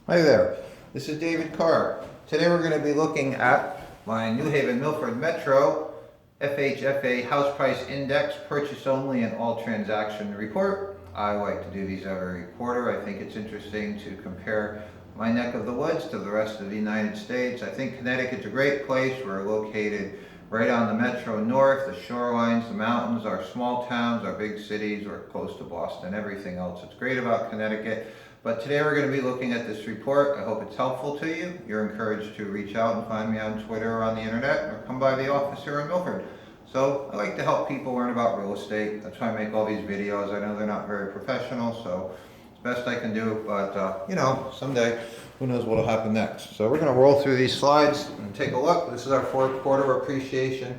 Hi there, this is David Carr. Today we're going to be looking at my New Haven Milford Metro FHFA House Price Index Purchase Only and All Transaction Report. I like to do these every quarter. I think it's interesting to compare my neck of the woods to the rest of the United States. I think Connecticut's a great place. We're located right on the Metro North, the shorelines, the mountains, our small towns, our big cities. We're close to Boston, everything else. It's great about Connecticut. But today we're going to be looking at this report. I hope it's helpful to you. You're encouraged to reach out and find me on Twitter or on the internet, or come by the office here in Milford. So I like to help people learn about real estate. That's why I make all these videos. I know they're not very professional, so it's the best I can do. But someday, who knows what'll happen next. So we're going to roll through these slides and take a look. This is our fourth quarter appreciation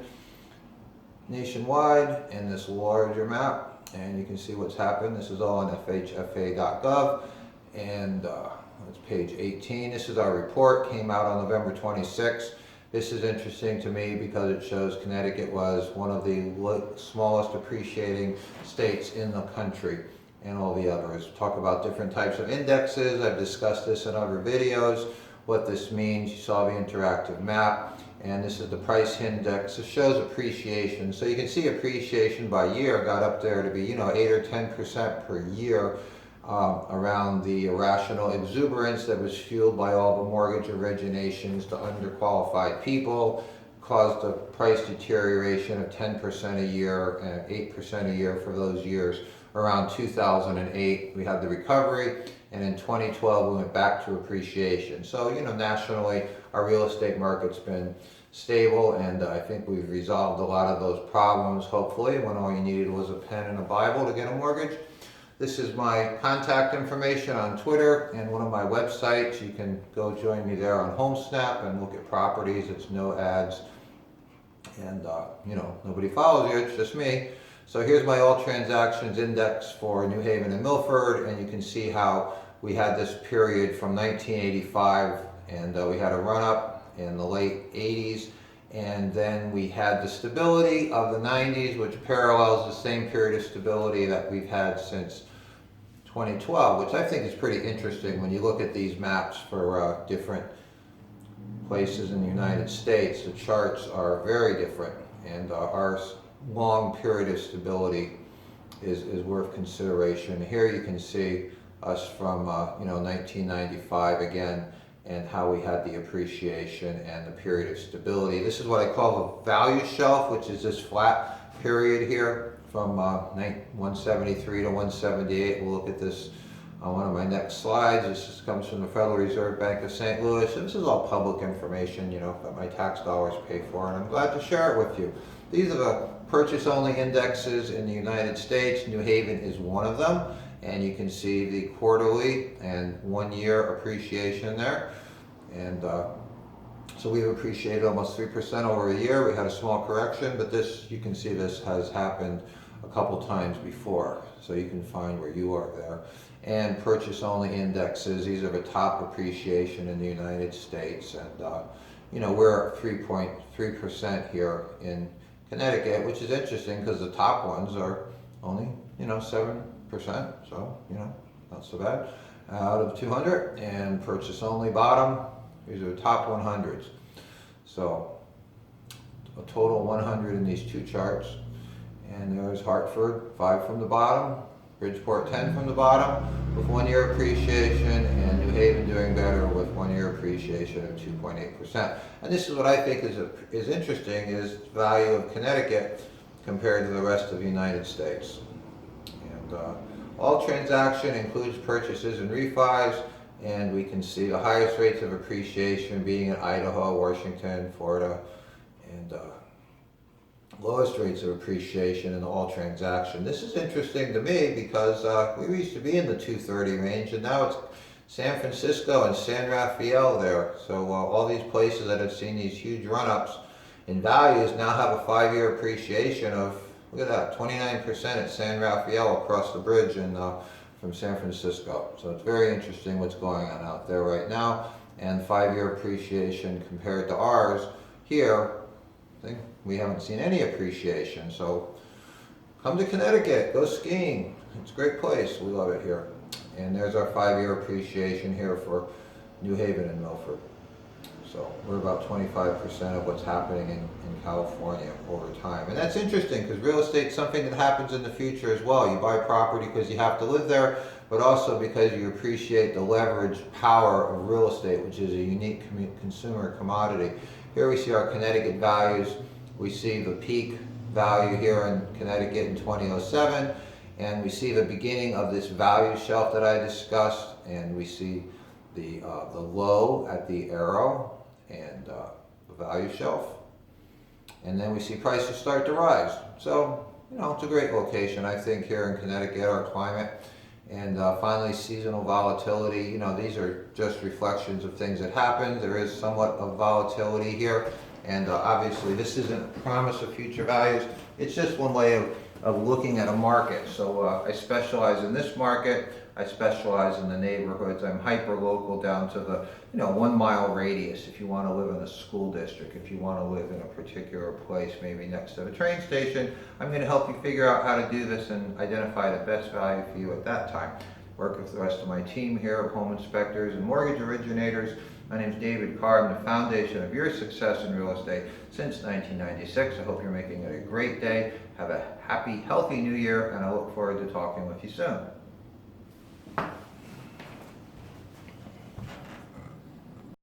nationwide in this larger map. And you can see what's happened. This is all on FHFA.gov. And that's page 18. This is our report, came out on November 26th. This is interesting to me because it shows Connecticut was one of the smallest appreciating states in the country, and all the others. Talk about different types of indexes. I've discussed this in other videos, what this means. You saw the interactive map, and this is the price index. It shows appreciation. So you can see appreciation by year got up there to be 8 or 10% per year. Around the irrational exuberance that was fueled by all the mortgage originations to underqualified people, caused a price deterioration of 10% a year and 8% a year for those years. Around 2008, we had the recovery, and in 2012, we went back to appreciation. So, nationally, our real estate market's been stable, and I think we've resolved a lot of those problems, hopefully, when all you needed was a pen and a Bible to get a mortgage. This is my contact information on Twitter and one of my websites. You can go join me there on HomeSnap and look at properties. It's no ads, and nobody follows you, it's just me. So here's my all transactions index for New Haven and Milford, and you can see how we had this period from 1985, and we had a run up in the late 80s. And then we had the stability of the 90s, which parallels the same period of stability that we've had since 2012, which I think is pretty interesting when you look at these maps for different places in the United States. The charts are very different, and our long period of stability is worth consideration. Here you can see us from 1995 again, and how we had the appreciation and the period of stability. This is what I call the value shelf, which is this flat period here from 173 to 178. We'll look at this on one of my next slides. This comes from the Federal Reserve Bank of St. Louis. And this is all public information, that my tax dollars pay for, and I'm glad to share it with you. These are the purchase-only indexes in the United States. New Haven is one of them. And you can see the quarterly and 1 year appreciation there. And so we've appreciated almost 3% over a year. We had a small correction, but this, you can see this has happened a couple times before. So you can find where you are there. And purchase only indexes, these are the top appreciation in the United States. And we're at 3.3% here in Connecticut, which is interesting because the top ones are only, 7%, so, not so bad, out of 200, and purchase only bottom, these are the top 100s. So, a total 100 in these two charts, and there's Hartford, 5 from the bottom, Bridgeport 10 from the bottom, with 1 year appreciation, and New Haven doing better with 1 year appreciation of 2.8%. And this is what I think is interesting, is the value of Connecticut compared to the rest of the United States. All transaction includes purchases and refis, and we can see the highest rates of appreciation being in Idaho, Washington, Florida, and lowest rates of appreciation in all transaction. This is interesting to me because we used to be in the 230 range, and now it's San Francisco and San Rafael there. So all these places that have seen these huge run-ups in values now have a 5-year appreciation of, look at that, 29% at San Rafael across the bridge from San Francisco. So it's very interesting what's going on out there right now. And 5-year appreciation compared to ours here, I think we haven't seen any appreciation. So come to Connecticut, go skiing. It's a great place. We love it here. And there's our 5-year appreciation here for New Haven and Milford. So we're about 25% of what's happening in California over time. And that's interesting because real estate is something that happens in the future as well. You buy property because you have to live there, but also because you appreciate the leverage power of real estate, which is a unique consumer commodity. Here we see our Connecticut values. We see the peak value here in Connecticut in 2007, and we see the beginning of this value shelf that I discussed, and we see the low at the arrow and the value shelf, and then we see prices start to rise. So, you know, it's a great location, I think, here in Connecticut, our climate. And finally, seasonal volatility. You know, these are just reflections of things that happen. There is somewhat of volatility here, and obviously this isn't a promise of future values. It's just one way of looking at a market. So I specialize in this market. I specialize in the neighborhoods. I'm hyper local down to the 1 mile radius. If you want to live in a school district, if you want to live in a particular place, maybe next to a train station, I'm going to help you figure out how to do this and identify the best value for you at that time. Work with the rest of my team here of home inspectors and mortgage originators. My name is David Carr. I'm the foundation of your success in real estate since 1996. I hope you're making it a great day. Have a happy, healthy new year, and I look forward to talking with you soon.